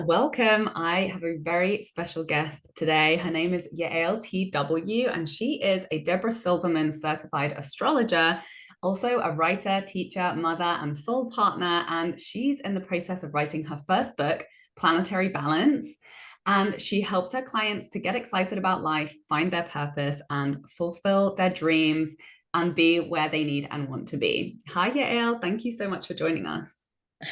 welcome. I have a very special guest today. Her name is Yael T.W, and she is a Deborah Silverman Certified Astrologer, also a writer, teacher, mother, and soul partner. And she's in the process of writing her first book, Planetary Balance. And she helps her clients to get excited about life, find their purpose, and fulfill their dreams and be where they need and want to be. Hi, Yael. Thank you so much for joining us.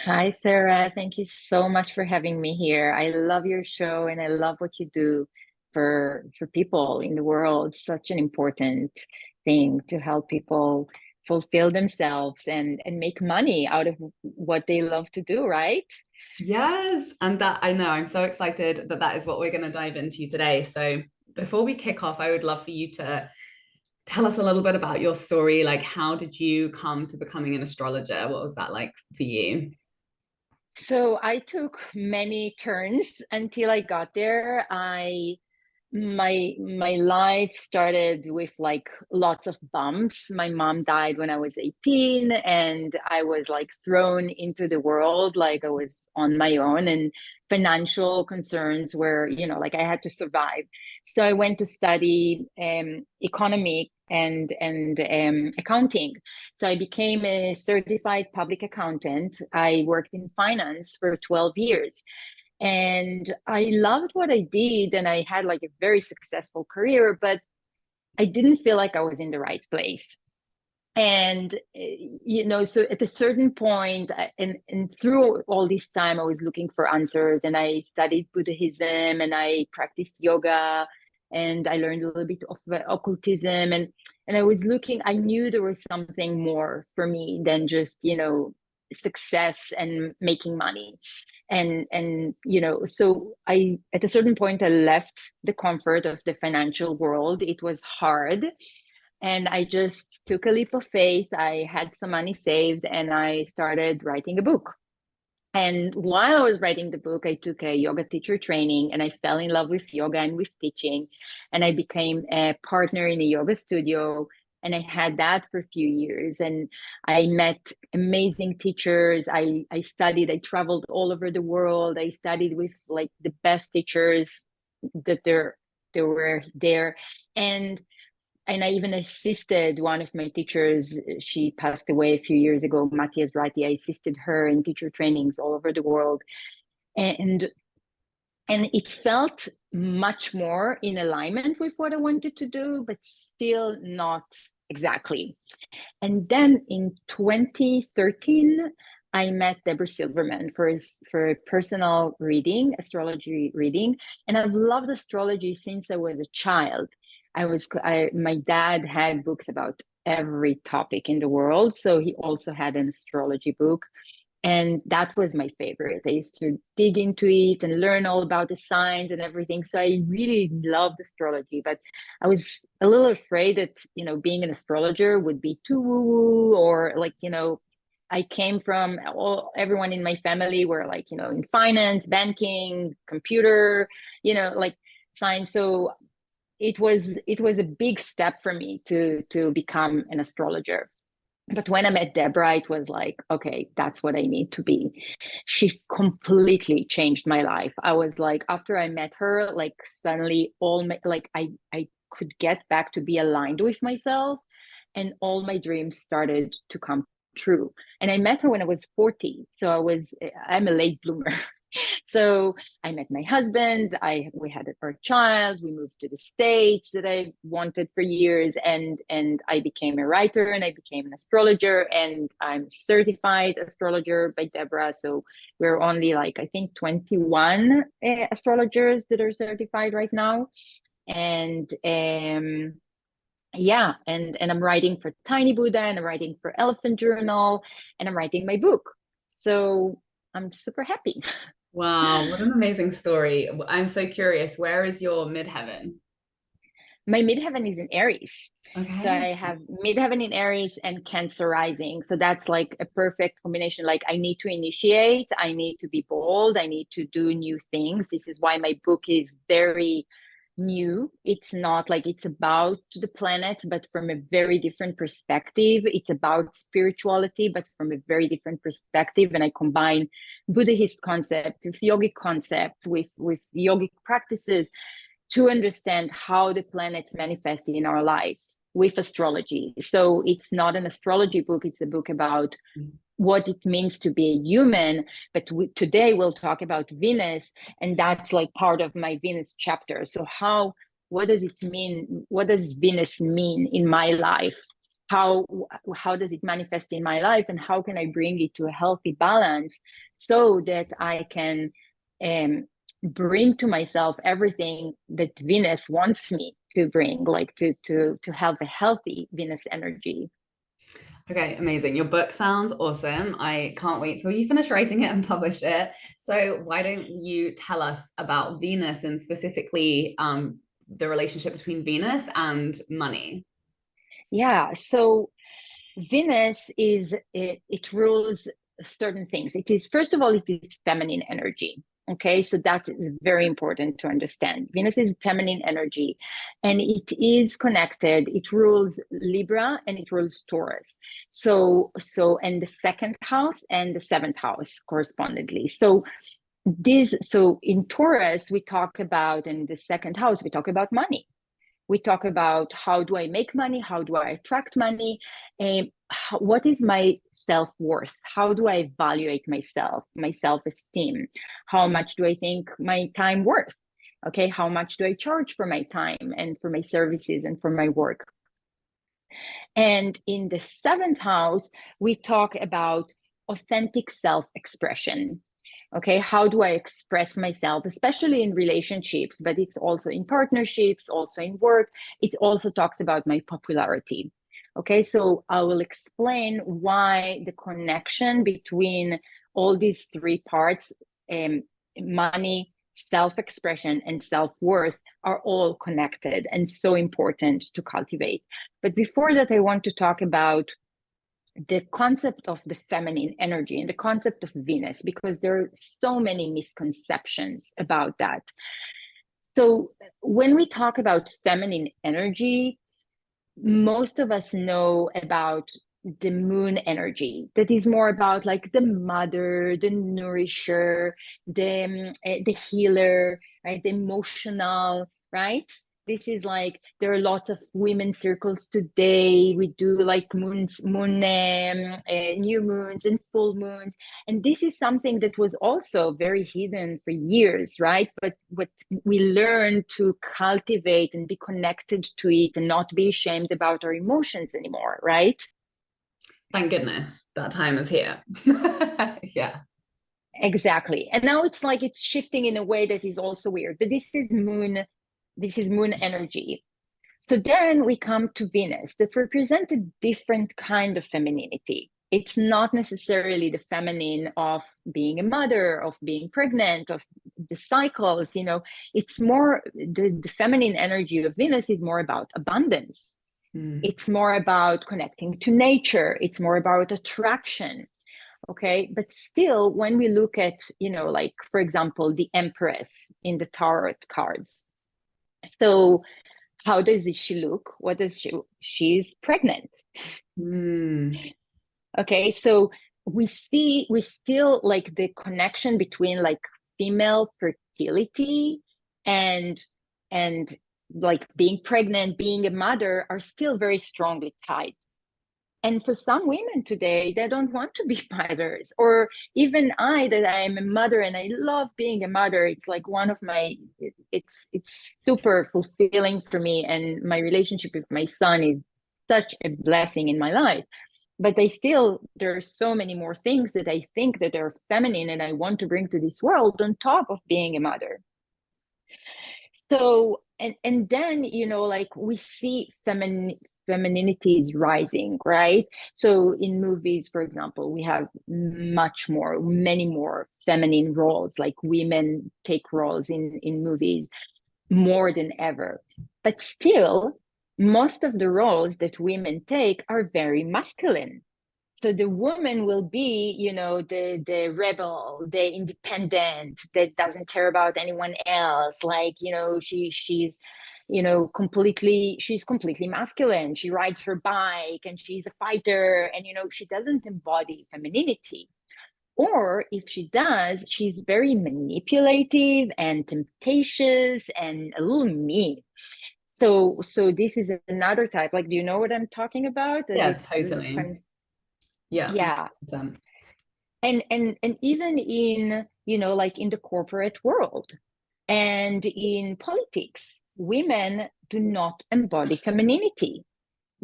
Hi, Sarah. Thank you so much for having me here. I love your show and I love what you do for people in the world. Such an important thing to help people fulfill themselves and make money out of what they love to do, right? Yes, and that I know I'm so excited that that is what we're going to dive into today. So, before we kick off, I would love for you to tell us a little bit about your story. Like, how did you come to becoming an astrologer? What was that like for you? So I took many turns until I got there. My life started with like lots of bumps. My mom died when I was 18 and I was like thrown into the world like I was on my own, and financial concerns were, like I had to survive. So I went to study economy and accounting. So I became a certified public accountant. I worked in finance for 12 years. And I loved what I did, and I had like a very successful career, but I didn't feel like I was in the right place. And so at a certain point, and through all this time, I was looking for answers, and I studied Buddhism, and I practiced yoga, and I learned a little bit of occultism, and I was looking. I knew there was something more for me than just success and making money. So I, at a certain point, I left the comfort of the financial world. It was hard, and I just took a leap of faith. I had some money saved and I started writing a book. And while I was writing the book, I took a yoga teacher training and I fell in love with yoga and with teaching. And I became a partner in a yoga studio. And I had that for a few years. And I met amazing teachers. I studied, I traveled all over the world. I studied with like the best teachers that there were there. And I even assisted one of my teachers. She passed away a few years ago, Matthias Ratti. I assisted her in teacher trainings all over the world. And and it felt much more in alignment with what I wanted to do, but still not exactly. And then in 2013, I met Deborah Silverman for a personal reading, astrology reading. And I've loved astrology since I was a child. My dad had books about every topic in the world. So he also had an astrology book. And that was my favorite. I used to dig into it and learn all about the signs and everything. So I really loved astrology, but I was a little afraid that, being an astrologer would be too woo-woo, or like, I came from everyone in my family were like, in finance, banking, computer, like science. So it was a big step for me to become an astrologer. But when I met Deborah, it was like, okay, that's what I need to be. She completely changed my life. I was like, after I met her, like suddenly I could get back to be aligned with myself, and all my dreams started to come true. And I met her when I was 40. So I'm a late bloomer. So I met my husband. We had our child. We moved to the States that I wanted for years, and I became a writer and I became an astrologer, and I'm certified astrologer by Deborah. So we're only like I think 21 astrologers that are certified right now, and yeah, and I'm writing for Tiny Buddha, and I'm writing for Elephant Journal, and I'm writing my book. So I'm super happy. Wow, what an amazing story. I'm so curious. Where is your midheaven? My midheaven is in Aries. So Okay. I have midheaven in Aries and Cancer rising. So that's like a perfect combination. Like I need to initiate, I need to be bold, I need to do new things. This is why my book is very new. It's not like it's about the planet, but from a very different perspective. It's about spirituality, but from a very different perspective. And I combine Buddhist concepts with yogic concepts, with yogic practices to understand how the planets manifest in our life with astrology. So it's not an astrology book, it's a book about what it means to be a human. But today we'll talk about Venus, and that's like part of my Venus chapter. So what does it mean? What does Venus mean in my life? How does it manifest in my life, and how can I bring it to a healthy balance so that I can bring to myself everything that Venus wants me to bring, like to have a healthy Venus energy. Okay, amazing. Your book sounds awesome. I can't wait till you finish writing it and publish it. So, why don't you tell us about Venus and specifically the relationship between Venus and money? Yeah, so Venus it rules certain things. It is, first of all, it is feminine energy. Okay, so that's very important to understand. Venus is feminine energy, and it is connected. It rules Libra and it rules Taurus. And the second house and the seventh house correspondingly. So in Taurus, we talk about, in the second house, we talk about money. We talk about how do I make money? How do I attract money? What is my self-worth? How do I evaluate myself, my self-esteem? How much do I think my time worth? Okay, how much do I charge for my time and for my services and for my work? And in the seventh house, we talk about authentic self-expression. Okay, how do I express myself, especially in relationships, but it's also in partnerships, also in work. It also talks about my popularity. Okay, so I will explain why the connection between all these three parts, money, self-expression, and self-worth, are all connected and so important to cultivate. But before that, I want to talk about the concept of the feminine energy and the concept of Venus, because there are so many misconceptions about that. So when we talk about feminine energy, most of us know about the moon energy, that is more about like the mother, the nourisher, the healer, right? The emotional, right? This is like, there are lots of women's circles today. We do like new moons and full moons. And this is something that was also very hidden for years, right? But what we learn to cultivate and be connected to it and not be ashamed about our emotions anymore, right? Thank goodness that time is here. Yeah. Exactly. And now it's like it's shifting in a way that is also weird. But this is moon energy. So then we come to Venus that represents a different kind of femininity. It's not necessarily the feminine of being a mother, of being pregnant, of the cycles, it's more, the feminine energy of Venus is more about abundance. It's more about connecting to nature. It's more about attraction. Okay. But still, when we look at, like, for example, the Empress in the tarot cards. So how does she look? What does she's pregnant. Okay, so we still like the connection between like female fertility and like being pregnant, being a mother, are still very strongly tied. And for some women today, they don't want to be mothers. Or even that I am a mother and I love being a mother. It's like one of my, it's super fulfilling for me. And my relationship with my son is such a blessing in my life. But there are so many more things that I think that are feminine and I want to bring to this world on top of being a mother. So, and then, like we see femininity is rising, right? So in movies, for example, we have many more feminine roles, like women take roles in movies more than ever. But still, most of the roles that women take are very masculine. So the woman will be, you know, the rebel, the independent that doesn't care about anyone else. Like, you know, she's, you know, she's completely masculine. She rides her bike and she's a fighter, and you know, she doesn't embody femininity. Or if she does, she's very manipulative and temptatious and a little mean. So this is another type. Like, do you know what I'm talking about? Yeah, Does it totally. kind of, Yeah, yeah. 100%. And even in, you know, like in the corporate world and in politics, women do not embody femininity.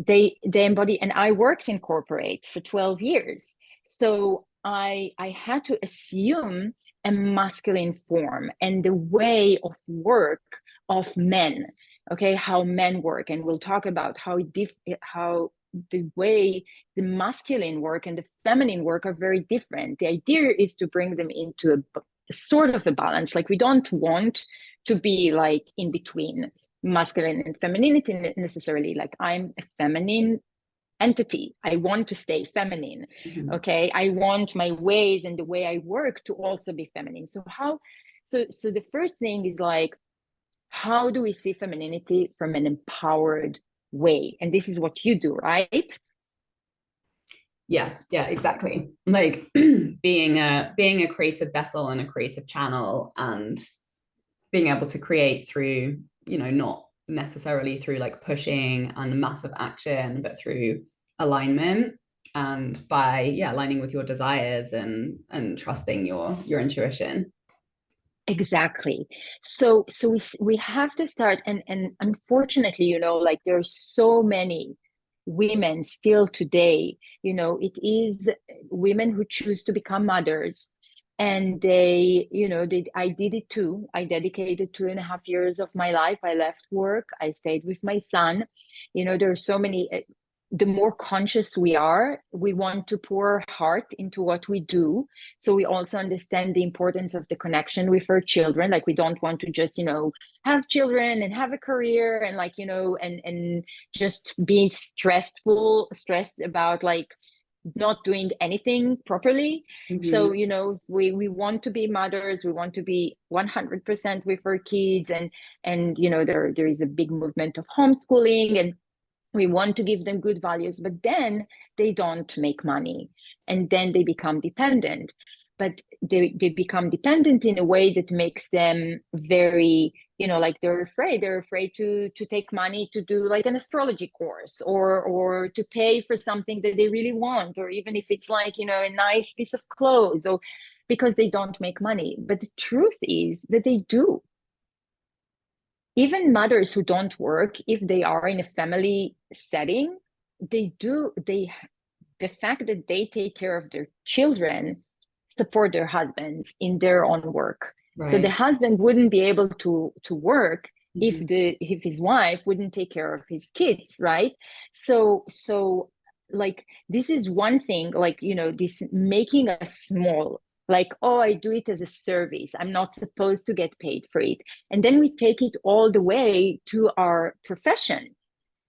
They embody, and I worked in corporate for 12 years. So I had to assume a masculine form and the way of work of men, okay, how men work. And we'll talk about how the way the masculine work and the feminine work are very different. The idea is to bring them into a sort of a balance. Like, we don't want to be like in between masculine and femininity necessarily. Like, I'm a feminine entity. I want to stay feminine. Mm-hmm. Okay. I want my ways and the way I work to also be feminine. So the first thing is like, how do we see femininity from an empowered way? And this is what you do, right? Yeah, exactly. Like being a creative vessel and a creative channel, and being able to create through, not necessarily through like pushing and massive action, but through alignment, and by aligning with your desires and trusting your intuition. Exactly. So we have to start, and unfortunately, you know, like there's so many women still today, you know, it is women who choose to become mothers, and they, you know, I did it too. I dedicated 2.5 years of my life. I left work, I stayed with my son. You know, there are so many, the more conscious we are, we want to pour our heart into what we do. So we also understand the importance of the connection with our children. Like, we don't want to just, you know, have children and have a career and like, you know, and just be stressed about like not doing anything properly. Mm-hmm. So, you know, we want to be mothers, we want to be 100% with our kids, and you know, there is a big movement of homeschooling, and we want to give them good values, but then they don't make money, and then they become dependent. But they become dependent in a way that makes them very, you know, like they're afraid to take money to do like an astrology course, or to pay for something that they really want, or even if it's like, you know, a nice piece of clothes, or because they don't make money. But the truth is that they do. Even mothers who don't work, if they are in a family setting, they do, the fact that they take care of their children support their husbands in their own work. So the Right. husband wouldn't be able to work Mm-hmm. if his wife wouldn't take care of his kids, right? So like, this is one thing, like, you know, this making us small, like, oh, I do it as a service, I'm not supposed to get paid for it. And then we take it all the way to our profession,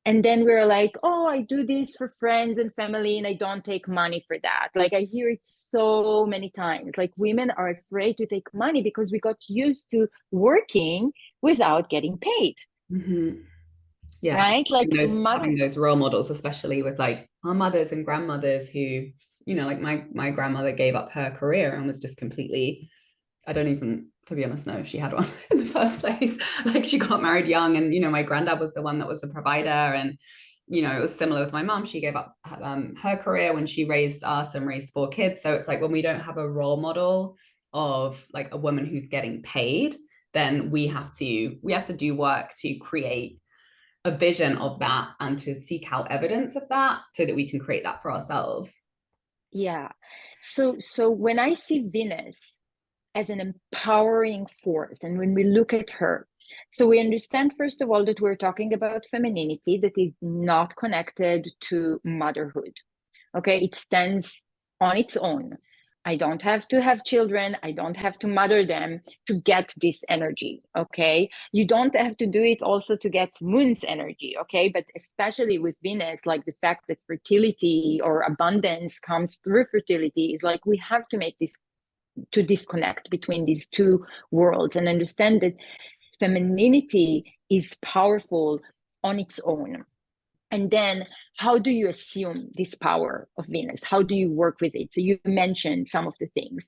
and then we're like, oh, I do this for friends and family and I don't take money for that. Like, I hear it so many times. Like, women are afraid to take money because we got used to working without getting paid. Mm-hmm. Yeah, Right, like having mother. those role models, especially with like our mothers and grandmothers who, like my grandmother gave up her career and was just completely, I don't even, to be honest, know if she had one in the first place. Like, she got married young, and my granddad was the one that was the provider. And it was similar with my mom. She gave up her career when she raised us and raised 4 kids. So it's like, when we don't have a role model of like a woman who's getting paid, then we have to do work to create a vision of that and to seek out evidence of that so that we can create that for ourselves. Yeah. So when I see Venus as an empowering force, and when we look at her, so we understand, first of all, that we're talking about femininity that is not connected to motherhood. Okay, it stands on its own. I don't have to have children. I don't have to mother them to get this energy. Okay. You don't have to do it also to get moon's energy. Okay. But especially with Venus, like the fact that fertility or abundance comes through fertility is like we have to make this to disconnect between these two worlds and understand that femininity is powerful on its own. And then how do you assume this power of Venus? How do you work with it? So you mentioned some of the things.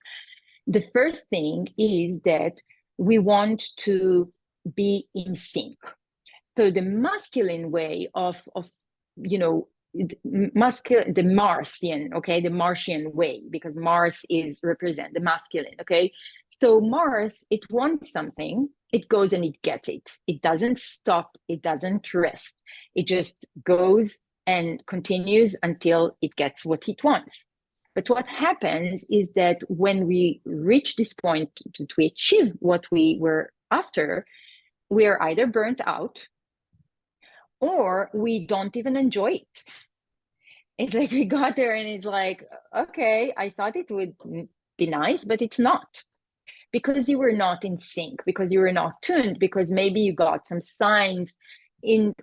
The first thing is that we want to be in sync. So the masculine way of you know, the Martian, okay, the Martian way, because Mars is represent the masculine, okay. So Mars, it wants something, it goes and it gets it. It doesn't stop, it doesn't rest. It just goes and continues until it gets what it wants. But what happens is that when we reach this point to achieve what we were after, we are either burnt out or we don't even enjoy it. It's like we got there and it's like, okay, I thought it would be nice, but it's not. Because you were not in sync, because you were not tuned, because maybe you got some signs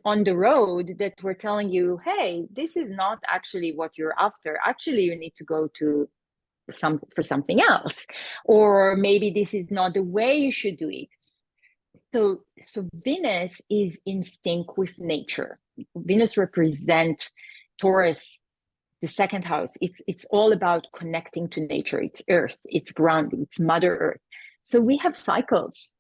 on the road that were telling you, hey, this is not actually what you're after. Actually, you need to go to for something else. Or maybe this is not the way you should do it. So Venus is in sync with nature. Venus represents Taurus, the second house. It's all about connecting to nature. It's earth, it's grounding, it's Mother Earth. So we have cycles,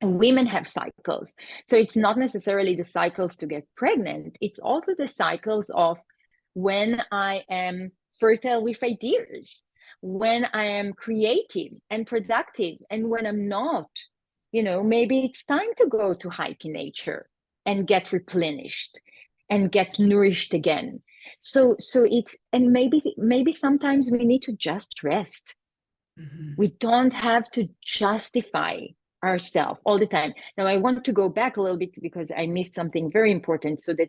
and women have cycles. So it's not necessarily the cycles to get pregnant. It's also the cycles of when I am fertile with ideas, when I am creative and productive, and when I'm not. Maybe it's time to go to hike in nature and get replenished and get nourished again. So it's, and maybe sometimes we need to just rest. Mm-hmm. We don't have to justify ourselves all the time. Now, I want to go back a little bit because I missed something very important. So that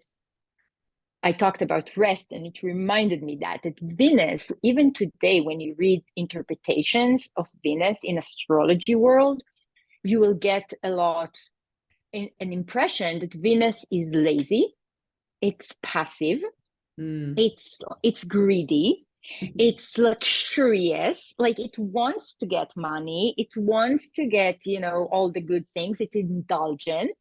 I talked about rest, and it reminded me that Venus, even today, when you read interpretations of Venus in astrology world, you will get a lot an impression that Venus is lazy, it's passive, it's greedy, it's luxurious, like it wants to get money, it wants to get, all the good things, it's indulgent,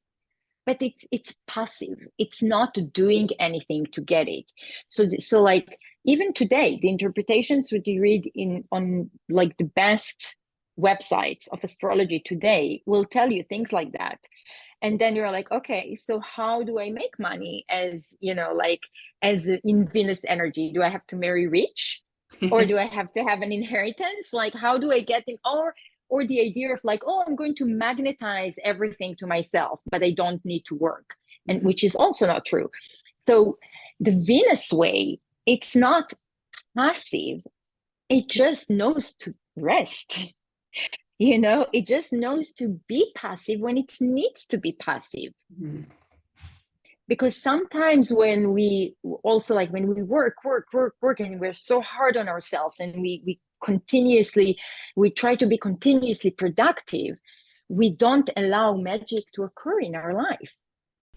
but it's passive, it's not doing anything to get it. So like even today, the interpretations that you read on like the best websites of astrology today will tell you things like that. And then you're like, okay, so how do I make money as in Venus energy? Do I have to marry rich, or do I have to have an inheritance? Like, how do I get in? Or the idea of like, oh, I'm going to magnetize everything to myself, but I don't need to work, and which is also not true. So the Venus way, it's not passive. It just knows to rest. It just knows to be passive when it needs to be passive. Mm-hmm. Because sometimes when we also, like when we work, and we're so hard on ourselves, and we try to be continuously productive, we don't allow magic to occur in our life.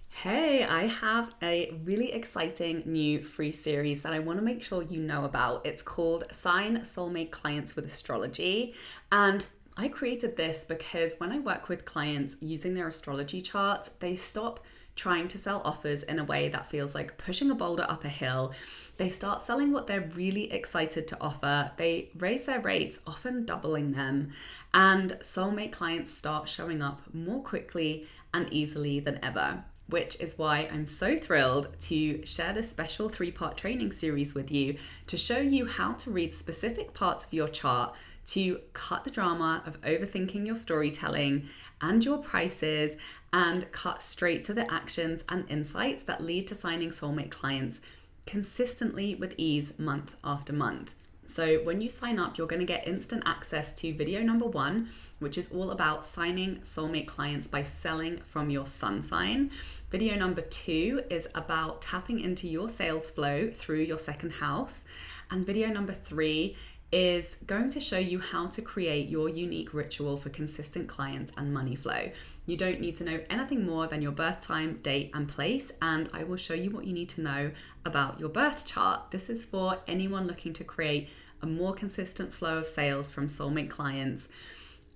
Hey, I have a really exciting new free series that I want to make sure you know about. It's called Sign Soulmate Clients with Astrology. And I created this because when I work with clients using their astrology charts, they stop trying to sell offers in a way that feels like pushing a boulder up a hill. They start selling what they're really excited to offer. They raise their rates, often doubling them. And soulmate clients start showing up more quickly and easily than ever, which is why I'm so thrilled to share this special 3-part training series with you to show you how to read specific parts of your chart to cut the drama of overthinking your storytelling and your prices, and cut straight to the actions and insights that lead to signing soulmate clients consistently with ease month after month. So when you sign up, you're going to get instant access to video number 1, which is all about signing soulmate clients by selling from your sun sign. Video number 2 is about tapping into your sales flow through your second house. And video number 3 is going to show you how to create your unique ritual for consistent clients and money flow. You don't need to know anything more than your birth time, date, and place, and I will show you what you need to know about your birth chart. This is for anyone looking to create a more consistent flow of sales from soulmate clients.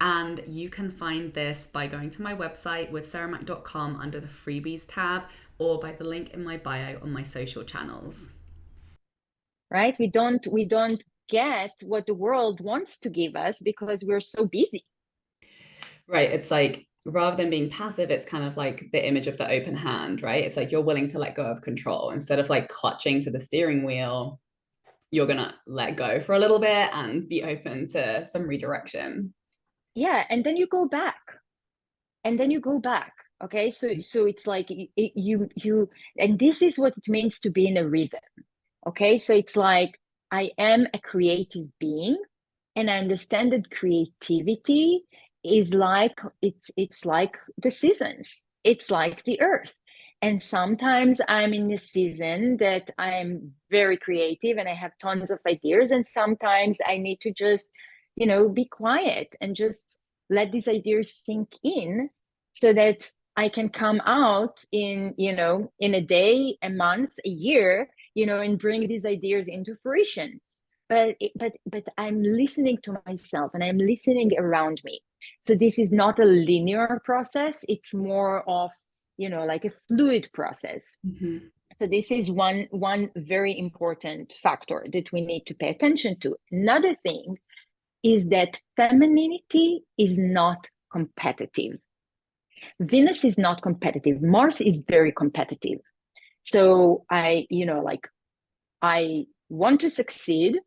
And you can find this by going to my website withsarahmac.com under the freebies tab, or by the link in my bio on my social channels. Right? We don't get what the world wants to give us because we're so busy. Right. It's like, rather than being passive, it's kind of like the image of the open hand, right? It's like you're willing to let go of control instead of like clutching to the steering wheel. You're gonna let go for a little bit and be open to some redirection. Yeah, and then you go back, okay? So it's like you and this is what it means to be in a rhythm. Okay, so it's like I am a creative being, and I understand that creativity is like it's like the seasons. It's like the earth. And sometimes I'm in a season that I'm very creative and I have tons of ideas, and sometimes I need to just, be quiet and just let these ideas sink in so that I can come out in a day, a month, a year, and bring these ideas into fruition. But I'm listening to myself and I'm listening around me. So this is not a linear process. It's more of, like a fluid process. Mm-hmm. So this is one very important factor that we need to pay attention to. Another thing is that femininity is not competitive. Venus is not competitive. Mars is very competitive. So I want to succeed,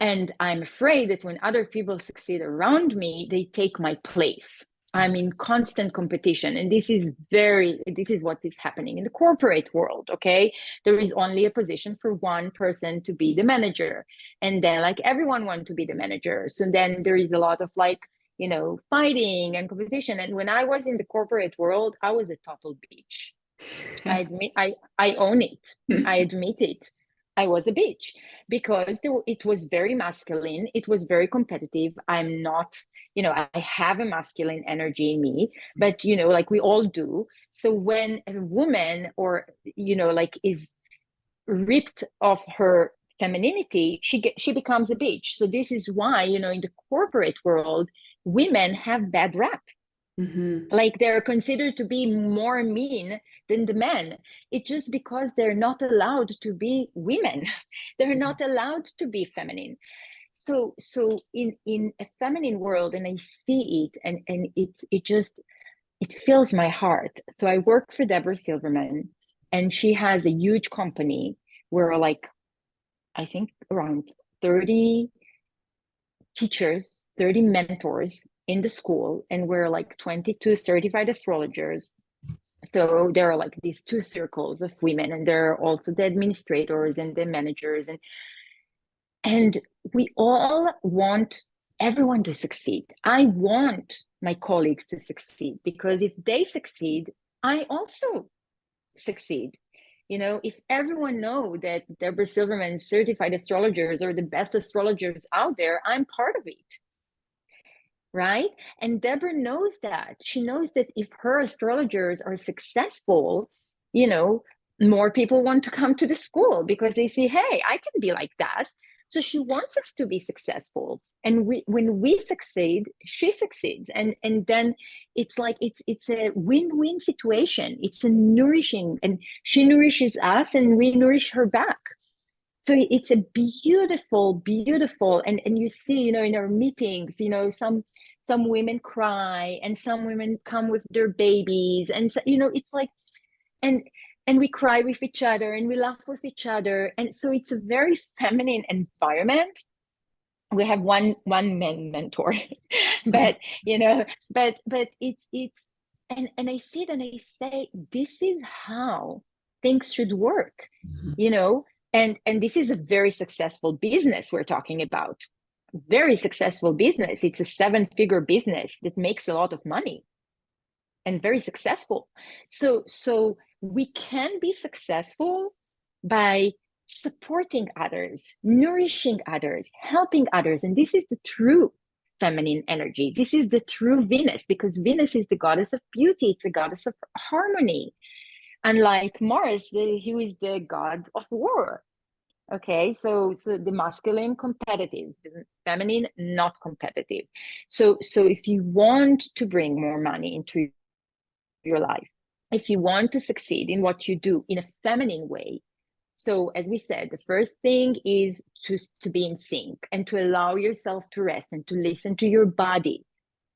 and I'm afraid that when other people succeed around me, they take my place. I'm in constant competition. And this is what is happening in the corporate world. Okay. There is only a position for one person to be the manager. And then like everyone wants to be the manager. So then there is a lot of fighting and competition. And when I was in the corporate world, I was a total bitch. I own it. I admit it. I was a bitch because it was very masculine. It was very competitive. I'm not, I have a masculine energy in me, but like we all do. So when a woman or is ripped of her femininity, she becomes a bitch. So this is why, in the corporate world, women have bad rap. Mm-hmm. Like they're considered to be more mean than the men. It's just because they're not allowed to be women. They're not allowed to be feminine. So in a feminine world, and I see it, and it fills my heart. So I work for Deborah Silverman, and she has a huge company where I think around 30 teachers, 30 mentors in the school, and we're like 22 certified astrologers. So there are like these two circles of women, and there are also the administrators and the managers, and we all want everyone to succeed. I want my colleagues to succeed, because if they succeed, I also succeed. If everyone know that Deborah Silverman certified astrologers are the best astrologers out there, I'm part of it. Right? And Deborah knows that. She knows that if her astrologers are successful, more people want to come to the school because they see, hey, I can be like that. So she wants us to be successful. And when we succeed, she succeeds. And then it's like it's a win-win situation. It's a nourishing, and she nourishes us and we nourish her back. So it's a beautiful, and you see, in our meetings, some women cry and some women come with their babies, and so, it's like, and we cry with each other and we laugh with each other, and so it's a very feminine environment. We have one man mentor, but it's and I see it and I say, this is how things should work, and this is a very successful business we're talking about. Very successful business. It's a 7-figure business that makes a lot of money and very successful. So we can be successful by supporting others, nourishing others, helping others. And this is the true feminine energy. This is the true Venus, because Venus is the goddess of beauty. It's a goddess of harmony. Unlike Mars, who is the god of war. Okay, so the masculine competitive, the feminine not competitive. So if you want to bring more money into your life, if you want to succeed in what you do in a feminine way, so as we said, the first thing is to be in sync and to allow yourself to rest and to listen to your body,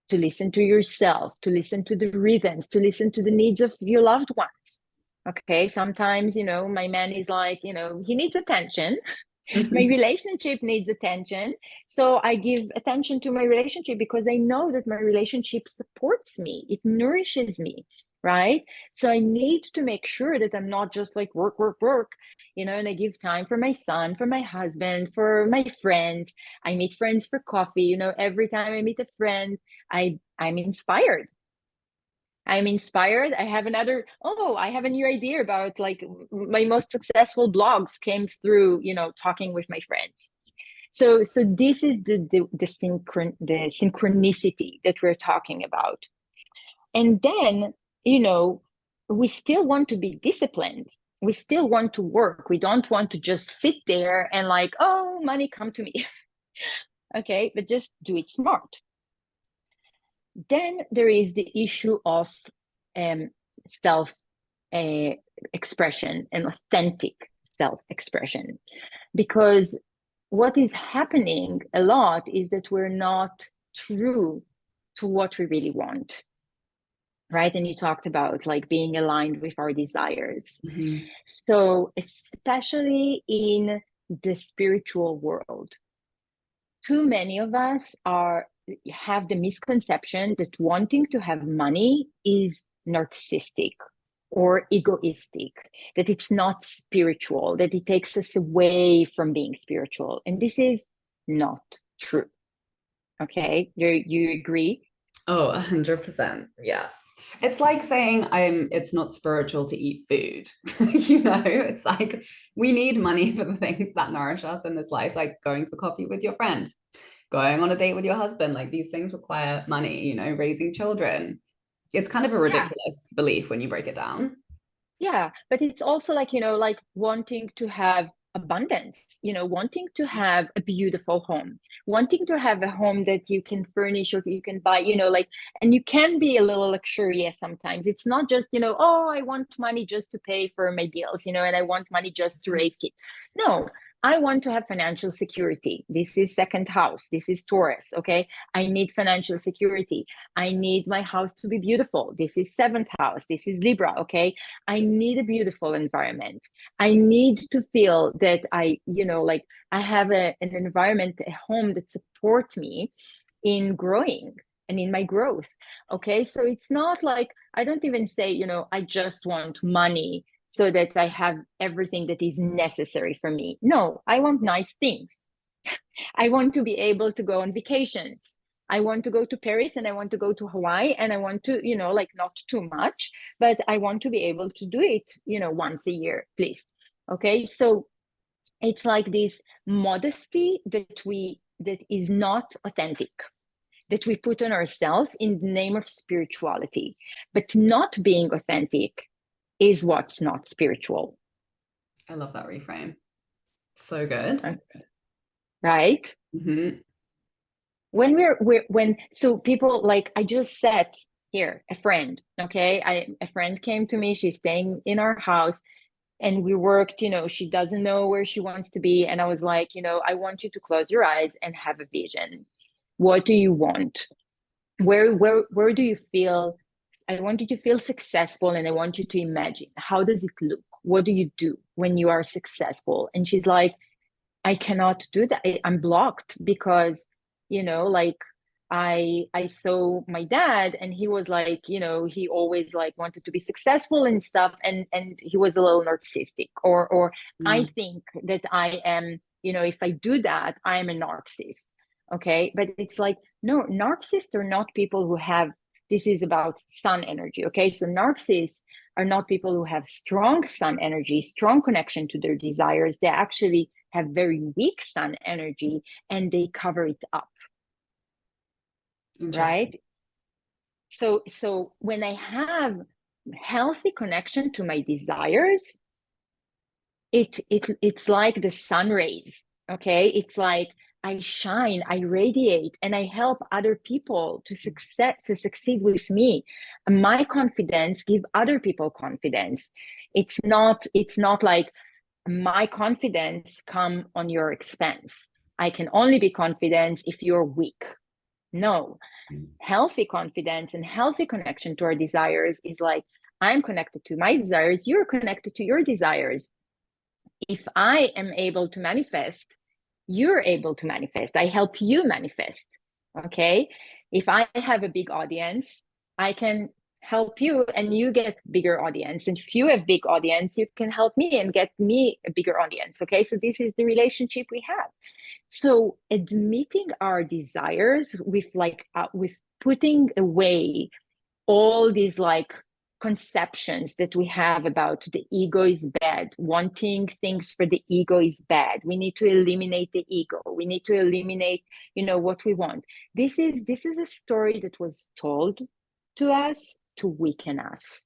to listen to yourself, to listen to the rhythms, to listen to the needs of your loved ones. Okay, sometimes, my man is like, he needs attention. My relationship needs attention. So I give attention to my relationship because I know that my relationship supports me. It nourishes me, right? So I need to make sure that I'm not just like work, and I give time for my son, for my husband, for my friends. I meet friends for coffee. Every time I meet a friend, I'm inspired. I have I have a new idea about, like, my most successful blogs came through, talking with my friends. So this is the synchronicity that we're talking about. And then, we still want to be disciplined. We still want to work. We don't want to just sit there and like, oh, money come to me. Okay, but just do it smart. Then there is the issue of self expression and authentic self expression, because what is happening a lot is that we're not true to what we really want, right? And you talked about like being aligned with our desires. Mm-hmm. So especially in the spiritual world, too many of us have the misconception that wanting to have money is narcissistic or egoistic, that it's not spiritual, that it takes us away from being spiritual. And this is not true. Okay, you agree? Oh, 100%. Yeah. It's like saying it's not spiritual to eat food. It's like we need money for the things that nourish us in this life, like going to coffee with your friend, going on a date with your husband. Like these things require money, raising children. It's kind of a Yeah. ridiculous belief when you break it down. Yeah, but it's also like, like wanting to have abundance, wanting to have a beautiful home, wanting to have a home that you can furnish or you can buy, like, and you can be a little luxurious sometimes. It's not just, oh, I want money just to pay for my bills, and I want money just to raise kids. No, I want to have financial security. This is second house. This is Taurus. Okay. I need financial security. I need my house to be beautiful. This is seventh house. This is Libra. Okay. I need a beautiful environment. I need to feel that like I have an environment, a home that supports me in growing and in my growth. Okay. So it's not like, I don't even say, I just want money so that I have everything that is necessary for me. No, I want nice things. I want to be able to go on vacations. I want to go to Paris and I want to go to Hawaii and I want to, like not too much, but I want to be able to do it, once a year at least. Okay. So it's like this modesty that is not authentic, that we put on ourselves in the name of spirituality, but not being authentic is what's not spiritual. I love that reframe. So good. Right? Mm-hmm. So people, like, I just said here, a friend, okay, a friend came to me, she's staying in our house and we worked, she doesn't know where she wants to be, and I was like, I want you to close your eyes and have a vision. What do you want? Where do you feel? I want you to feel successful, and I want you to imagine, how does it look? What do you do when you are successful? And she's like, I cannot do that. I'm blocked because, like I saw my dad and he was like, he always like wanted to be successful and stuff, and he was a little narcissistic, or I think that I am, if I do that, I am a narcissist. Okay. But it's like, no, narcissists are not people who have This is about sun energy. Okay, so narcissists are not people who have strong sun energy, strong connection to their desires. They actually have very weak sun energy and they cover it up. Right? So when I have healthy connection to my desires, it's like the sun rays. Okay, it's like I shine, I radiate, and I help other people to succeed with me. My confidence give other people confidence. It's not like my confidence come on your expense. I can only be confident if you're weak. No, healthy confidence and healthy connection to our desires is like, I'm connected to my desires, you're connected to your desires. If I am able to manifest, you're able to manifest. I help you manifest. Okay. If I have a big audience, I can help you and you get bigger audience. And if you have big audience, you can help me and get me a bigger audience. Okay. So this is the relationship we have. So admitting our desires with with putting away all these like conceptions that we have about the ego is bad, wanting things for the ego is bad. We need to eliminate the ego. We need to eliminate, what we want. This is a story that was told to us to weaken us.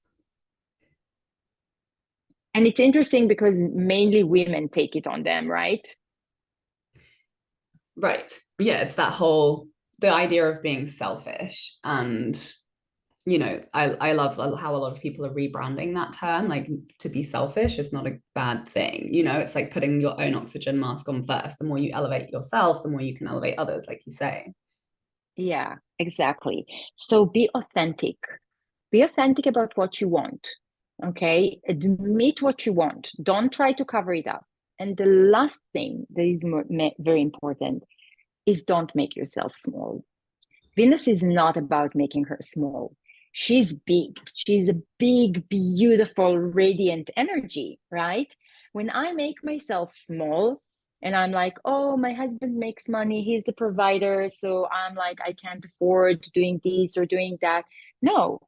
And it's interesting because mainly women take it on them, right? Right. Yeah, it's the idea of being selfish. And I love how a lot of people are rebranding that term. Like, to be selfish is not a bad thing. It's like putting your own oxygen mask on first. The more you elevate yourself, the more you can elevate others, like you say. Yeah, exactly. So be authentic. Be authentic about what you want. Okay, admit what you want. Don't try to cover it up. And the last thing that is very important is don't make yourself small. Venus is not about making her small. She's big. She's a big, beautiful, radiant energy, right? When I make myself small and I'm like, oh, my husband makes money, he's the provider. So I'm like, I can't afford doing this or doing that. No,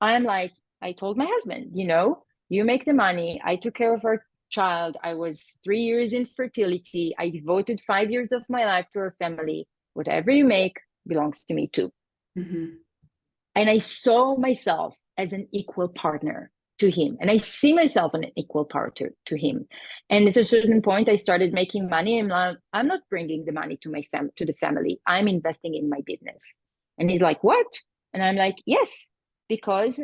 I'm like, I told my husband, you make the money. I took care of our child. I was 3 years in fertility. I devoted 5 years of my life to our family. Whatever you make belongs to me too. Mm-hmm. And I saw myself as an equal partner to him. And I see myself as an equal partner to him. And at a certain point, I started making money. And I'm not bringing the money to to the family. I'm investing in my business. And he's like, what? And I'm like, yes, because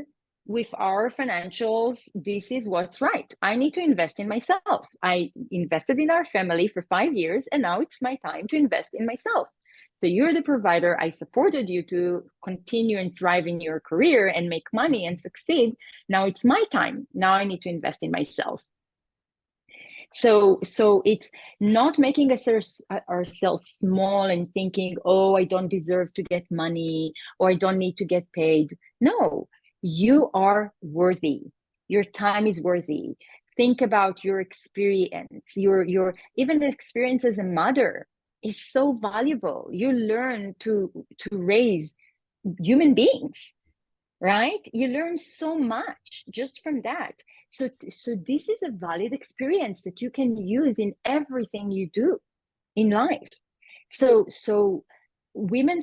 with our financials, this is what's right. I need to invest in myself. I invested in our family for 5 years, and now it's my time to invest in myself. So you're the provider. I supported you to continue and thrive in your career and make money and succeed. Now it's my time. Now I need to invest in myself. So it's not making ourselves small and thinking, oh, I don't deserve to get money or I don't need to get paid. No, you are worthy. Your time is worthy. Think about your experience, your even experience as a mother is so valuable. You learn to raise human beings, right? You learn so much just from that. So this is a valid experience that you can use in everything you do in life. So women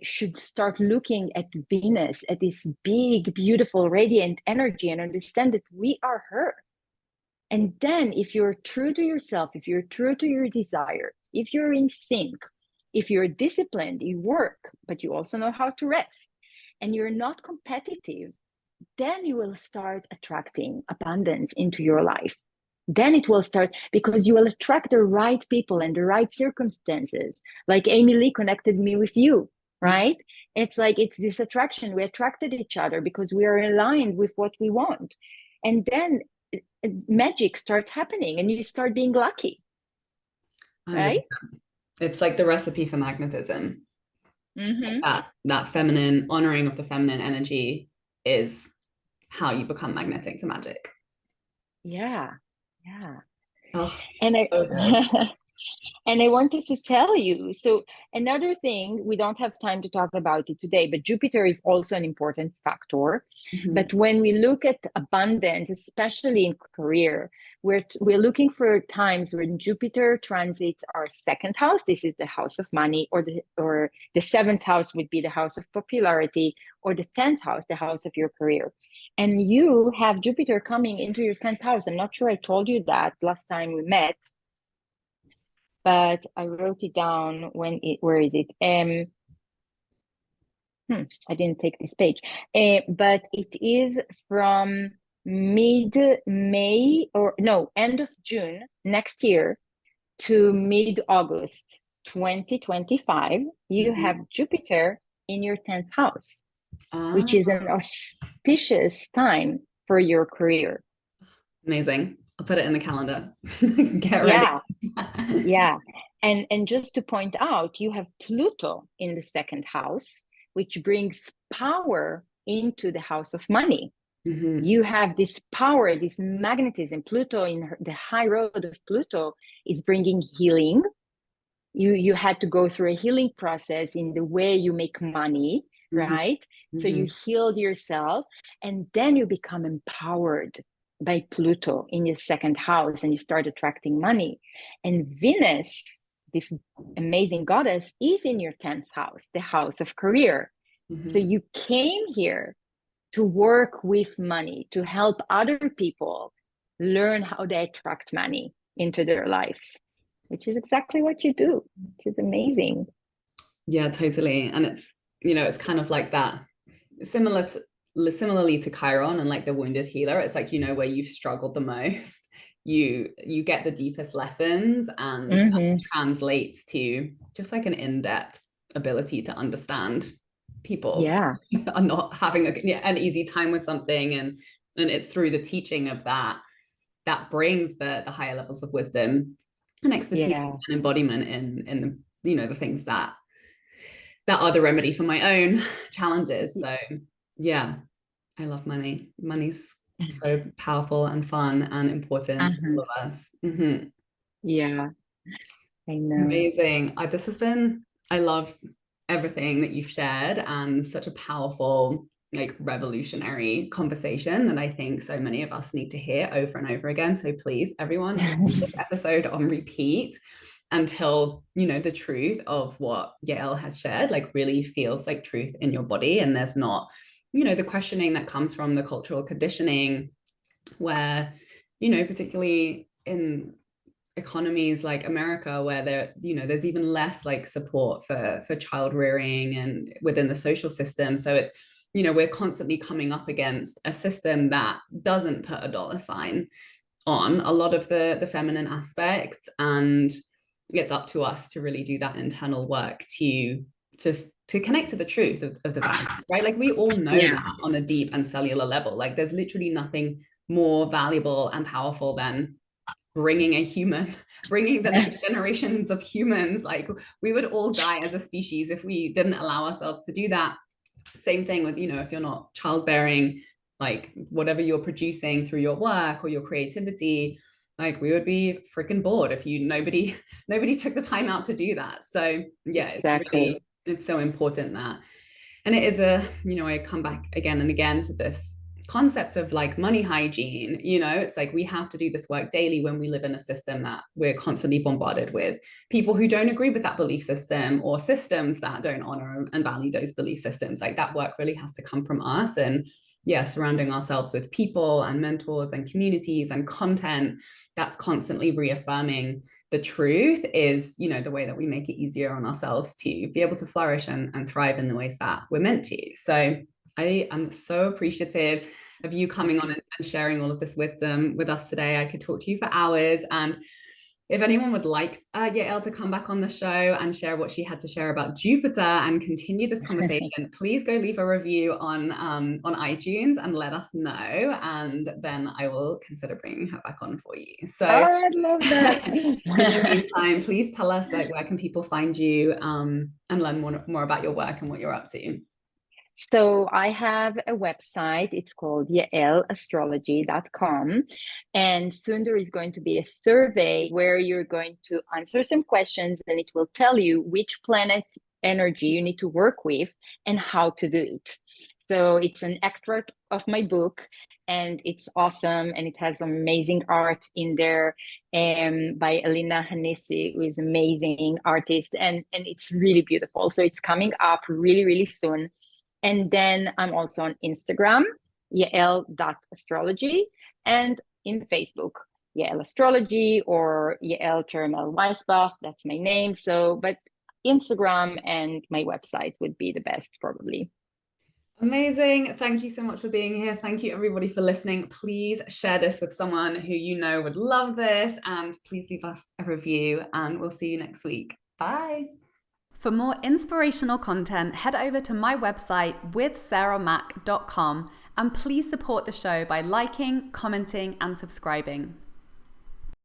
should start looking at Venus, at this big, beautiful, radiant energy, and understand that we are her. And then if you're true to yourself, if you're true to your desires, if you're in sync, if you're disciplined, you work, but you also know how to rest, and you're not competitive, then you will start attracting abundance into your life. Then it will start because you will attract the right people and the right circumstances. Like Amy Lee connected me with you, right? Mm-hmm. It's like it's this attraction. We attracted each other because we are aligned with what we want. And then magic starts happening and you start being lucky. 100%. Right? It's like the recipe for magnetism. Mm-hmm. That feminine, honoring of the feminine energy is how you become magnetic to magic. Yeah. Oh, and so And I wanted to tell you, so another thing, we don't have time to talk about it today, but Jupiter is also an important factor. Mhm. But when we look at abundance, especially in career, we're looking for times when Jupiter transits our second house. This is the house of money, or the seventh house would be the house of popularity, or the 10th house, the house of your career. And you have Jupiter coming into your 10th house. I'm not sure I told you that last time we met, but I wrote it down where is it? I didn't take this page. But it is from mid-May, or no, end of June next year to mid-August 2025. You Mhm. have Jupiter in your 10th house, which Ah, is an auspicious time for your career. amazing. I'll put it in the calendar. Get ready. Yeah, yeah. And just to point out, you have Pluto in the second house, which brings power into the house of money. Mhm. You have this power, this magnetism. Pluto in the high road of Pluto is bringing healing. You had to go through a healing process in the way you make money, Mhm. right? So you Mhm. healed yourself, and then you become empowered by Pluto in your second house, and you start attracting money. And Venus, this amazing goddess, is in your 10th house, the house of career. So Mhm. you came here to work with money, to help other people learn how they attract money into their lives, which is exactly what you do, which is amazing. Yeah, totally. And it's, it's kind of like that, similar to similarly to Chiron and like the wounded healer. It's like, where you've struggled the most, you get the deepest lessons, and that Mm-hmm. translates to just like an in-depth ability to understand people Yeah, are not having an easy time with something, and it's through the teaching of that brings the higher levels of wisdom and expertise yeah, and embodiment in the things that are the remedy for my own challenges. So yeah, I love money. Money's so powerful and fun and important for uh-huh. all of us. Mm-hmm. Yeah, I know. Amazing. I love everything that you've shared, and such a powerful, like revolutionary conversation that I think so many of us need to hear over and over again. So please, everyone, listen to this episode on repeat until the truth of what Yael has shared like really feels like truth in your body, and there's not the questioning that comes from the cultural conditioning where particularly in economies like America, where there's even less like support for child rearing and within the social system. So it's we're constantly coming up against a system that doesn't put a dollar sign on a lot of the feminine aspects, and it's up to us to really do that internal work to to connect to the truth of the value, right? Like we all know Yeah, that on a deep and cellular level, like there's literally nothing more valuable and powerful than bringing a human bringing the next generations of humans. Like we would all die as a species if we didn't allow ourselves to do that. Same thing with if you're not childbearing, like whatever you're producing through your work or your creativity, like we would be freaking bored if nobody took the time out to do that. So yeah, exactly. it's so important that, and it is I come back again and again to this concept of like money hygiene. It's like we have to do this work daily when we live in a system that we're constantly bombarded with people who don't agree with that belief system, or systems that don't honor and value those belief systems. Like that work really has to come from us, and yeah, surrounding ourselves with people and mentors and communities and content that's constantly reaffirming the truth is the way that we make it easier on ourselves to be able to flourish and thrive in the ways that we're meant to. So I am so appreciative of you coming on and sharing all of this wisdom with us today. I could talk to you for hours, and if anyone would like Yael to come back on the show and share what she had to share about Jupiter and continue this conversation, please go leave a review on iTunes and let us know, and then I will consider bringing her back on for you. So Oh, I love that. in the meantime, please tell us like where can people find you and learn more about your work and what you're up to. So I have a website. It's called yaelastrology.com. And soon there is going to be a survey where you're going to answer some questions and it will tell you which planet energy you need to work with and how to do it. So it's an extract of my book and it's awesome. And it has amazing art in there by Elena Hanisi, who is an amazing artist. And it's really beautiful. So it's coming up really, really soon. And then I'm also on Instagram, Yael.astrology, and in Facebook, Yael Astrology or Yael Termel Weisbach. That's my name. So, but Instagram and my website would be the best, probably. Amazing. Thank you so much for being here. Thank you, everybody, for listening. Please share this with someone who you know would love this, and please leave us a review, and we'll see you next week. Bye. For more inspirational content, head over to my website withsarahmac.com and please support the show by liking, commenting, and subscribing.